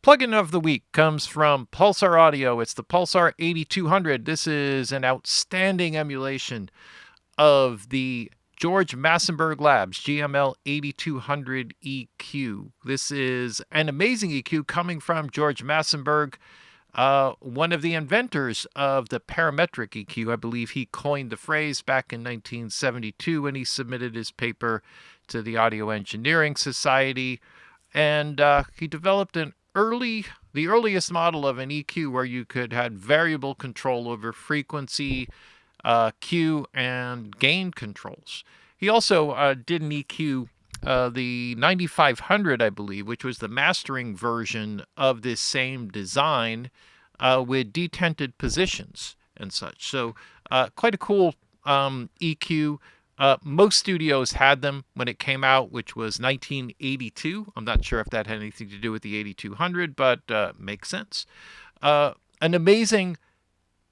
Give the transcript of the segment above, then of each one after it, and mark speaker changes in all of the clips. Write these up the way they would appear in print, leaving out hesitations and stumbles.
Speaker 1: Plugin of the week comes from Pulsar Audio. It's the Pulsar 8200. This is an outstanding emulation of the George Massenburg Labs GML 8200 EQ. This is an amazing EQ coming from George Massenburg, one of the inventors of the parametric EQ. I believe he coined the phrase back in 1972 when he submitted his paper to the Audio Engineering Society. And he developed the earliest model of an EQ where you could have variable control over frequency, Q, and gain controls. He also did an EQ, the 9500, I believe, which was the mastering version of this same design with detented positions and such. So quite a cool EQ. Most studios had them when it came out, which was 1982. I'm not sure if that had anything to do with the 8200, but makes sense. An amazing,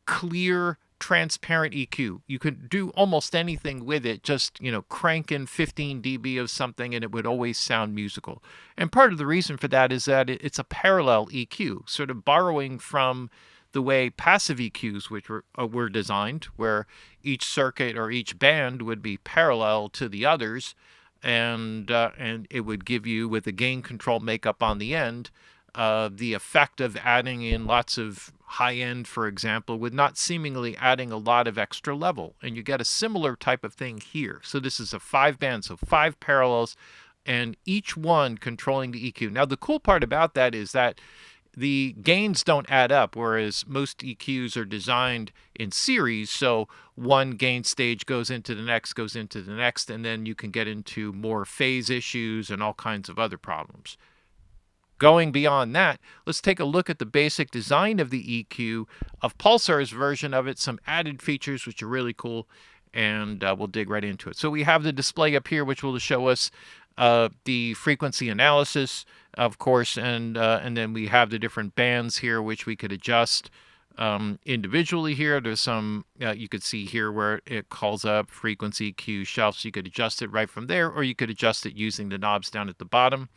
Speaker 1: clear, transparent EQ. You could do almost anything with it, just, crank in 15 dB of something and it would always sound musical. And part of the reason for that is that it's a parallel EQ, sort of borrowing from the way passive EQs which were designed, where each circuit or each band would be parallel to the others, and it would give you, with the gain control makeup on the end, the effect of adding in lots of high end, for example, with not seemingly adding a lot of extra level. And you get a similar type of thing here. So this is a 5-band, so 5 parallels, and each one controlling the EQ. Now, the cool part about that is that the gains don't add up, whereas most EQs are designed in series. So one gain stage goes into the next, and then you can get into more phase issues and all kinds of other problems. Going beyond that, let's take a look at the basic design of the EQ, of Pulsar's version of it, some added features which are really cool, and we'll dig right into it. So we have the display up here, which will show us the frequency analysis, of course, and then we have the different bands here, which we could adjust individually here. There's some, you could see here where it calls up frequency, Q, shelf, so you could adjust it right from there, or you could adjust it using the knobs down at the bottom.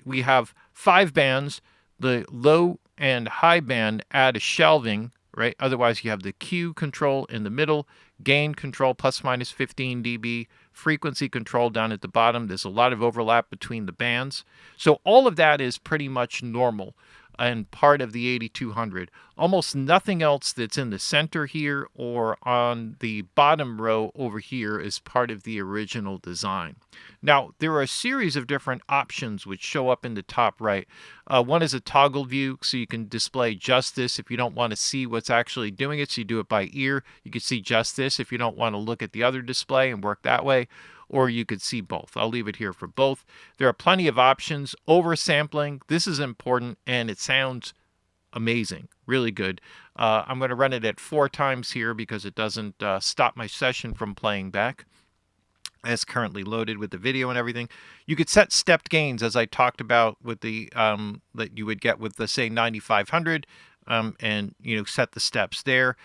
Speaker 1: We have 5 bands. The low and high band add a shelving, right? Otherwise, you have the Q control in the middle, gain control plus minus 15 dB, frequency control down at the bottom. There's a lot of overlap between the bands. So all of that is pretty much normal and part of the 8200. Almost nothing else that's in the center here or on the bottom row over here is part of the original design. Now, there are a series of different options which show up in the top right. One is a toggle view, so you can display just this if you don't want to see what's actually doing it, so you do it by ear. You can see just this if you don't want to look at the other display and work that way, or you could see both. I'll leave it here for both. There are plenty of options. Oversampling, this is important, and it sounds amazing, really good. I'm going to run it at 4 times here because it doesn't stop my session from playing back. It's currently loaded with the video and everything. You could set stepped gains, as I talked about with the that you would get with the, say, 9500, and set the steps there.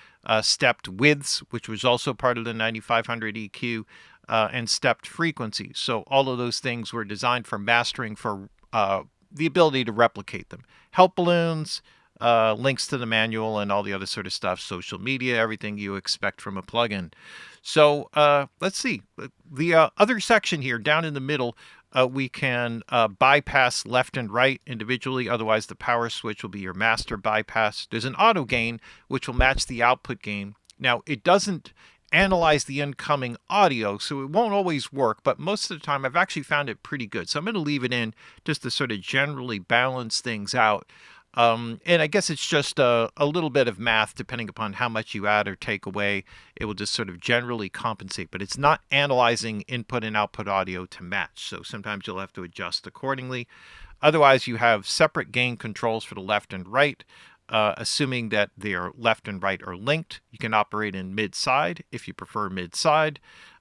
Speaker 1: Stepped widths, which was also part of the 9500 EQ, and stepped frequencies. So all of those things were designed for mastering, for the ability to replicate them. Help balloons, links to the manual, and all the other sort of stuff, social media, everything you expect from a plugin. So let's see. The other section here, down in the middle, we can bypass left and right individually. Otherwise, the power switch will be your master bypass. There's an auto gain, which will match the output gain. Now, it doesn't analyze the incoming audio, so it won't always work, but most of the time I've actually found it pretty good. So I'm going to leave it in just to sort of generally balance things out. And I guess it's just a little bit of math, depending upon how much you add or take away. It will just sort of generally compensate, but it's not analyzing input and output audio to match. So sometimes you'll have to adjust accordingly. Otherwise, you have separate gain controls for the left and right. Assuming that their left and right are linked, you can operate in mid-side if you prefer mid-side.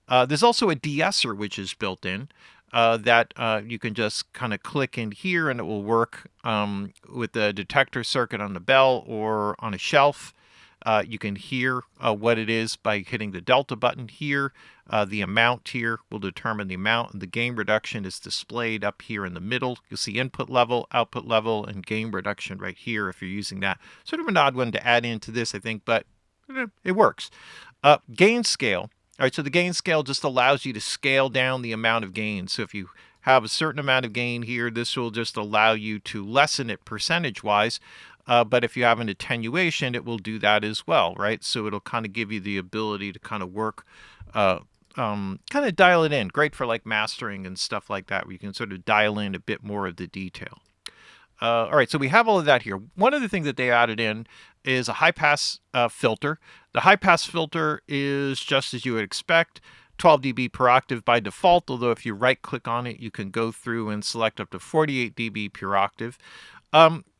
Speaker 1: There's also a de-esser which is built in that you can just kind of click in here and it will work with the detector circuit on the bell or on a shelf. You can hear what it is by hitting the delta button here. The amount here will determine the amount, and the gain reduction is displayed up here in the middle. You'll see input level, output level, and gain reduction right here if you're using that. Sort of an odd one to add into this, I think, but it works. Gain scale. All right, so the gain scale just allows you to scale down the amount of gain. So if you have a certain amount of gain here, this will just allow you to lessen it percentage-wise. But if you have an attenuation, it will do that as well, right? So it'll kind of give you the ability to kind of work, kind of dial it in. Great for like mastering and stuff like that, where you can sort of dial in a bit more of the detail. All right, so we have all of that here. One of the things that they added in is a high-pass filter. The high-pass filter is just as you would expect, 12 dB per octave by default, although if you right-click on it, you can go through and select up to 48 dB per octave.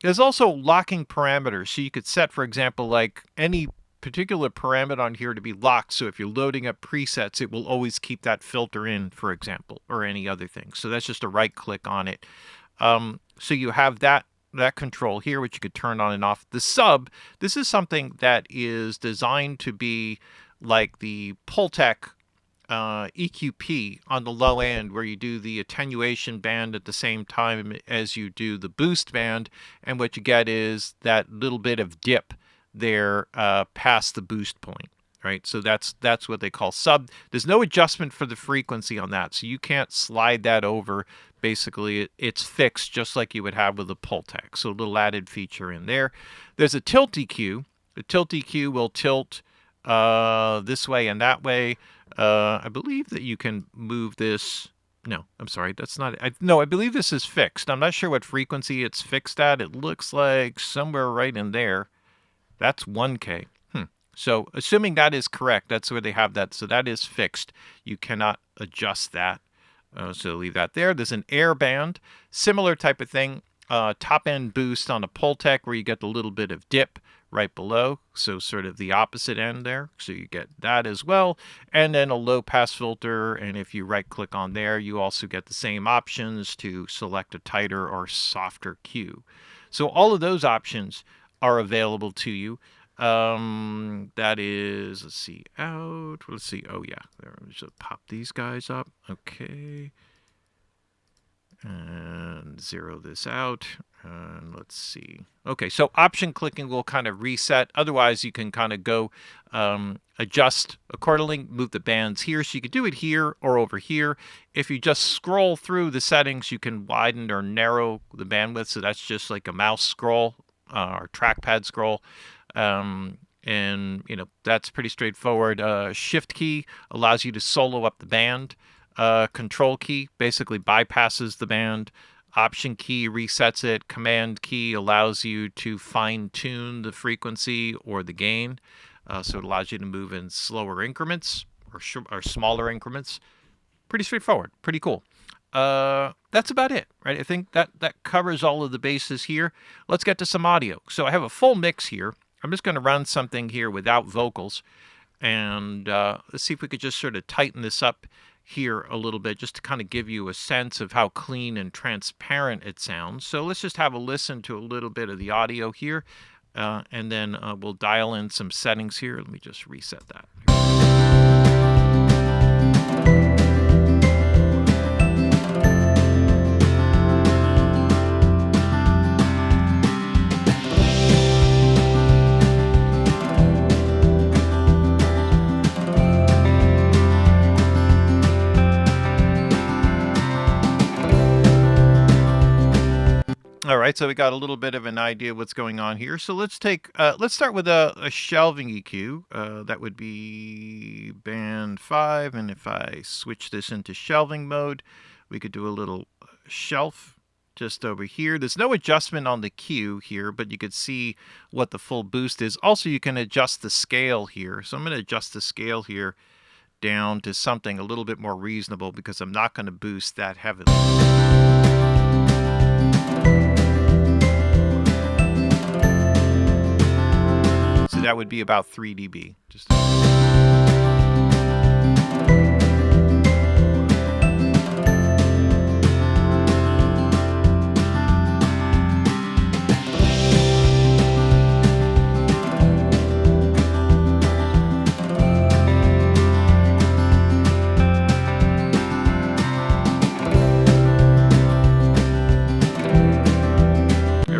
Speaker 1: There's also locking parameters, so you could set, for example, like any particular parameter on here to be locked. So if you're loading up presets, it will always keep that filter in, for example, or any other thing. So that's just a right-click on it. So you have that control here, which you could turn on and off. The sub, this is something that is designed to be like the Pultec EQP on the low end, where you do the attenuation band at the same time as you do the boost band, and what you get is that little bit of dip there past the boost point. Right, so that's what they call sub. There's no adjustment for the frequency on that, so you can't slide that over. Basically, it's fixed just like you would have with a Pultec. So a little added feature in there. There's a tilt EQ. The tilt EQ will tilt this way and that way. I believe that you can move this. No, I'm sorry, that's not. No, I believe this is fixed. I'm not sure what frequency it's fixed at. It looks like somewhere right in there. That's 1K. So assuming that is correct, that's where they have that. So that is fixed. You cannot adjust that. So leave that there. There's an air band, similar type of thing. Top end boost on a Pultec, where you get the little bit of dip right below. So sort of the opposite end there. So you get that as well. And then a low pass filter. And if you right click on there, you also get the same options to select a tighter or softer cue. So all of those options are available to you. That is, let's see, out. Let's see. Oh, yeah. There, just pop these guys up. Okay. And zero this out. And let's see. Okay, so option clicking will kind of reset. Otherwise, you can kind of go adjust accordingly, move the bands here. So you could do it here or over here. If you just scroll through the settings, you can widen or narrow the bandwidth. So that's just like a mouse scroll or trackpad scroll. And, you know, that's pretty straightforward. Shift key allows you to solo up the band. Control key basically bypasses the band. Option key resets it. Command key allows you to fine-tune the frequency or the gain. So it allows you to move in slower increments or smaller increments. Pretty straightforward. Pretty cool. That's about it, right? I think that covers all of the bases here. Let's get to some audio. So I have a full mix here. I'm just going to run something here without vocals. And let's see if we could just sort of tighten this up here a little bit, just to kind of give you a sense of how clean and transparent it sounds. So let's just have a listen to a little bit of the audio here, and then we'll dial in some settings here. Let me just reset that. All right, so we got a little bit of an idea what's going on here. So let's start with a shelving EQ. That would be band 5, and if I switch this into shelving mode, we could do a little shelf just over here. There's no adjustment on the cue here, but you could see what the full boost is. Also, you can adjust the scale here. So I'm going to adjust the scale here down to something a little bit more reasonable, because I'm not going to boost that heavily. So that would be about 3 dB. Just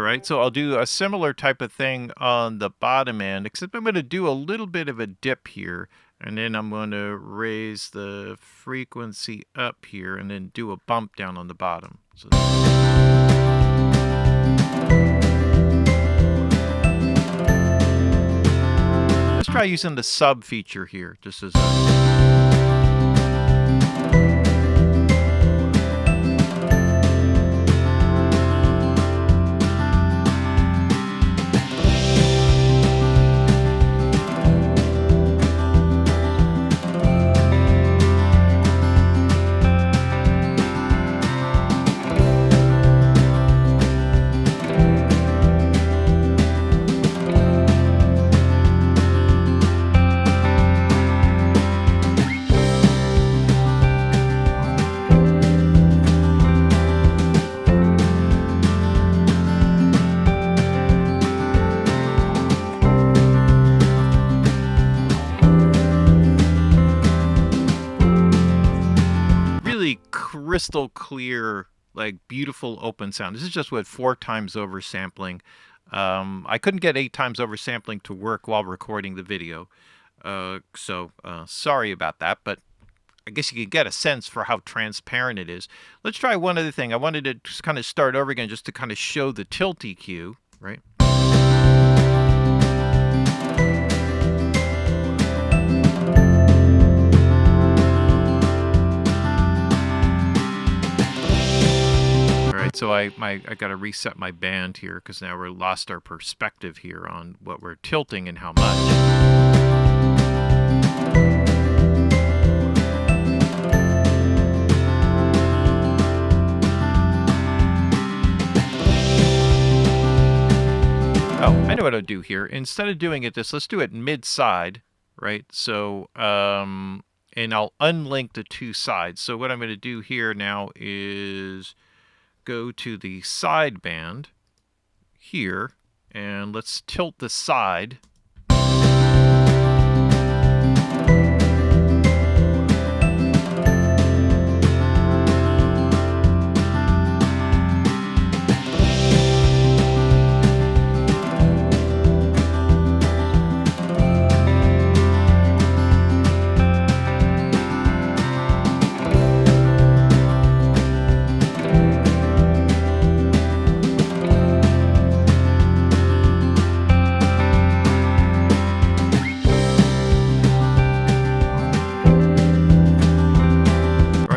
Speaker 1: right, so I'll do a similar type of thing on the bottom end, except I'm going to do a little bit of a dip here, and then I'm going to raise the frequency up here and then do a bump down on the bottom. So let's try using the sub feature here, just as a... crystal clear, like beautiful open sound. This is just with 4 times oversampling. I couldn't get 8 times oversampling to work while recording the video. So sorry about that, but I guess you can get a sense for how transparent it is. Let's try one other thing. I wanted to just kind of start over again just to kind of show the tilt EQ, right? So I got to reset my band here because now we're lost our perspective here on what we're tilting and how much. Oh, I know what I'll do here. Instead of doing it let's do it mid-side, right? So, and I'll unlink the 2 sides. So what I'm going to do here now is go to the side band here, and let's tilt the side.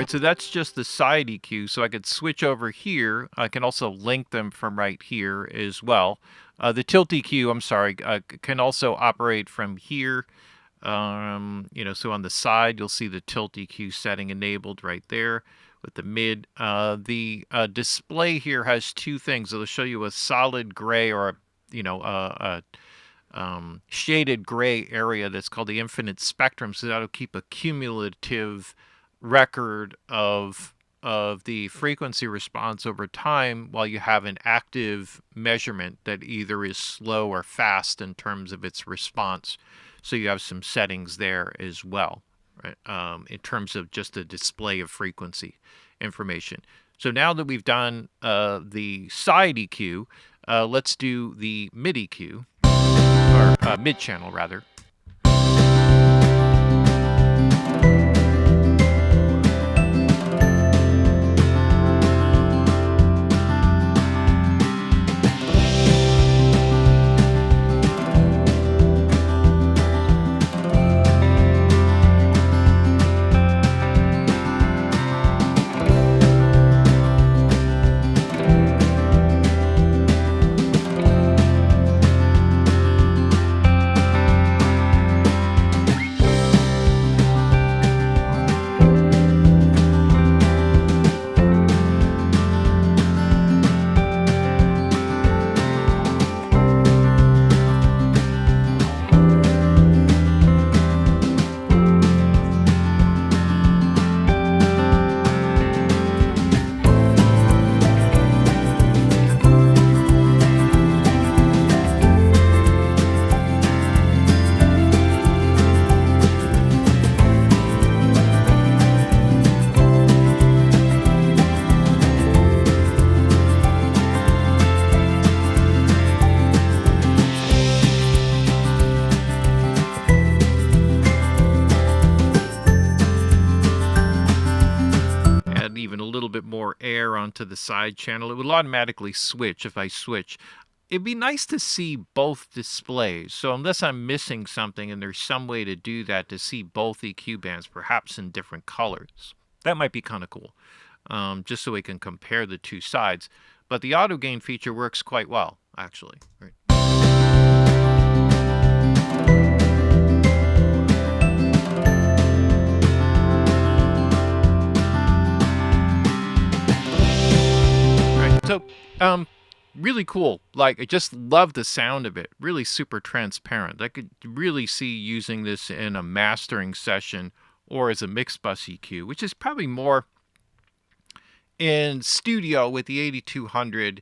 Speaker 1: So that's just the side EQ. So I could switch over here. I can also link them from right here as well. The tilt EQ, I'm sorry, can also operate from here. So on the side, you'll see the tilt EQ setting enabled right there with the mid. The display here has 2 things. It'll show you a solid gray or a shaded gray area that's called the infinite spectrum. So that'll keep a cumulative record of the frequency response over time while you have an active measurement that either is slow or fast in terms of its response. So you have some settings there as well, right? In terms of just the display of frequency information. So now that we've done the side EQ, let's do the mid EQ, or mid channel rather. onto the side channel. It would automatically switch if I switch. It'd be nice to see both displays. So unless I'm missing something and there's some way to do that, to see both EQ bands, perhaps in different colors, that might be kind of cool, just so we can compare the two sides. But the auto gain feature works quite well, actually. Right. So, really cool. Like, I just love the sound of it. Really super transparent. I could really see using this in a mastering session or as a mix bus EQ, which is probably more in studio with the 8200.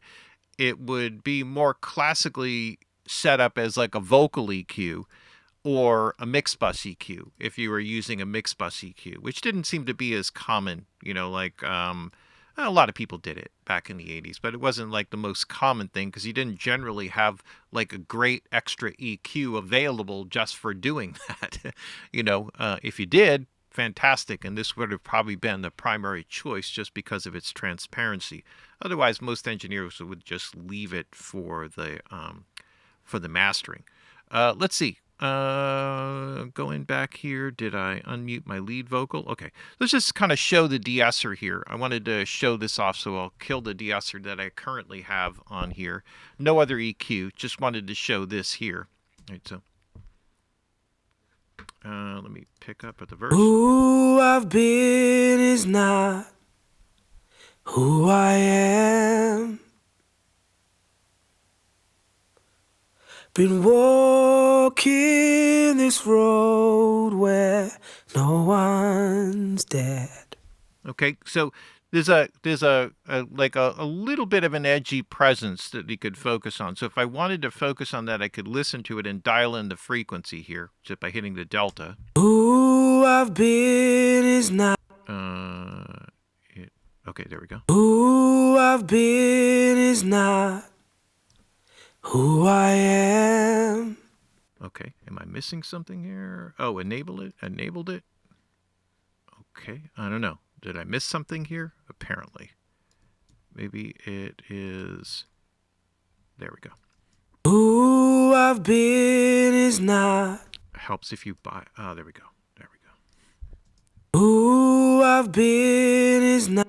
Speaker 1: It would be more classically set up as like a vocal EQ or a mix bus EQ if you were using a mix bus EQ, which didn't seem to be as common, like a lot of people did it back in the 80s, but it wasn't like the most common thing because you didn't generally have like a great extra EQ available just for doing that. If you did, fantastic, and this would have probably been the primary choice just because of its transparency. Otherwise, most engineers would just leave it for the mastering. Let's see. Going back here, did I unmute my lead vocal? Okay, let's just kind of show the de-esser here. I wanted to show this off, so I'll kill the de-esser that I currently have on here. No other EQ, just wanted to show this here. All right, so let me pick up at the verse.
Speaker 2: Who I've been is not who I am. Been walking this road where no one's dead.
Speaker 1: Okay, so there's a little bit of an edgy presence that you could focus on. So if I wanted to focus on that, I could listen to it and dial in the frequency here just by hitting the delta.
Speaker 2: Who I've been is not.
Speaker 1: Okay, there we go.
Speaker 2: Who I've been is not who I am.
Speaker 1: Okay, am I missing something here? Oh, enabled it. Okay, I don't know. Did I miss something here? Apparently. Maybe it is... There we go.
Speaker 2: Who I've been is not.
Speaker 1: Helps if you buy... Oh, there we go.
Speaker 2: Who I've been is not.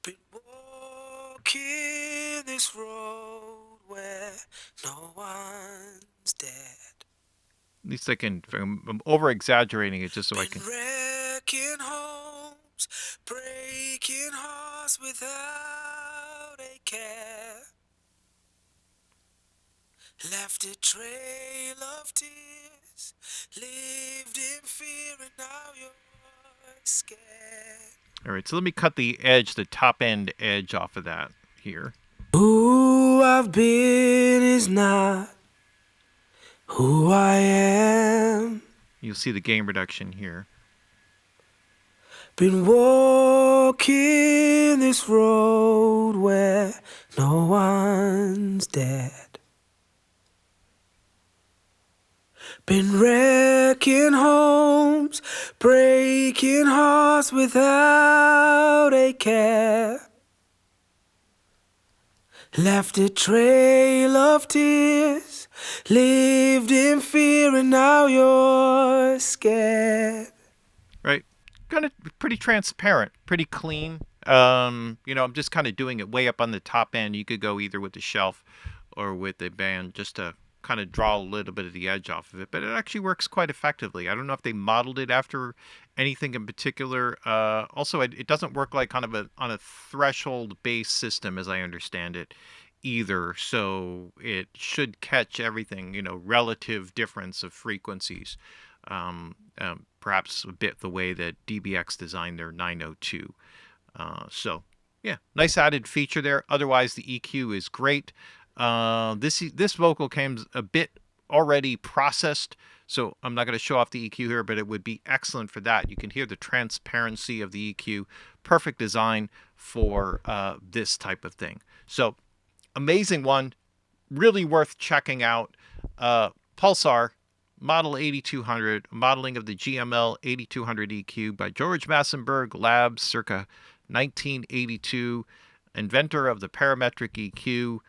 Speaker 2: Been walking this road where no one's dead.
Speaker 1: At least I can... I'm over-exaggerating it just so I can...
Speaker 2: Wrecking homes, breaking hearts without a care. Left a trail of tears, lived in fear, and now you're scared.
Speaker 1: All right, so let me cut the top end edge off of that here.
Speaker 2: Who I've been is not who I am.
Speaker 1: You'll see the gain reduction here.
Speaker 2: Been walking this road where no one's dead. Been wrecking homes, breaking hearts without a care. Left a trail of tears, lived in fear, and now you're scared.
Speaker 1: Right. Kind of pretty transparent, pretty clean. I'm just kind of doing it way up on the top end. You could go either with the shelf or with the band just to kind of draw a little bit of the edge off of it, but it actually works quite effectively. I don't know if they modeled it after anything in particular. Also, it doesn't work like kind of on a threshold based system, as I understand it, either. So it should catch everything, relative difference of frequencies. Perhaps a bit the way that DBX designed their 902. So yeah, nice added feature there. Otherwise, the EQ is great. This vocal came a bit already processed, so I'm not going to show off the EQ here, but it would be excellent for that. You can hear the transparency of the EQ. Perfect design for this type of thing. So amazing one, really worth checking out. Pulsar Model 8200, modeling of the GML 8200 EQ by George Massenburg Labs circa 1982, inventor of the parametric EQ.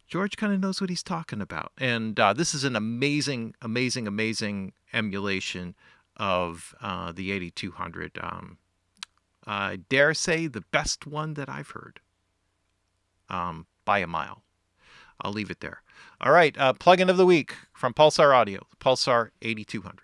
Speaker 1: George kind of knows what he's talking about. And this is an amazing, amazing, amazing emulation of the 8200. I dare say the best one that I've heard by a mile. I'll leave it there. All right, plugin of the week from Pulsar Audio, Pulsar 8200.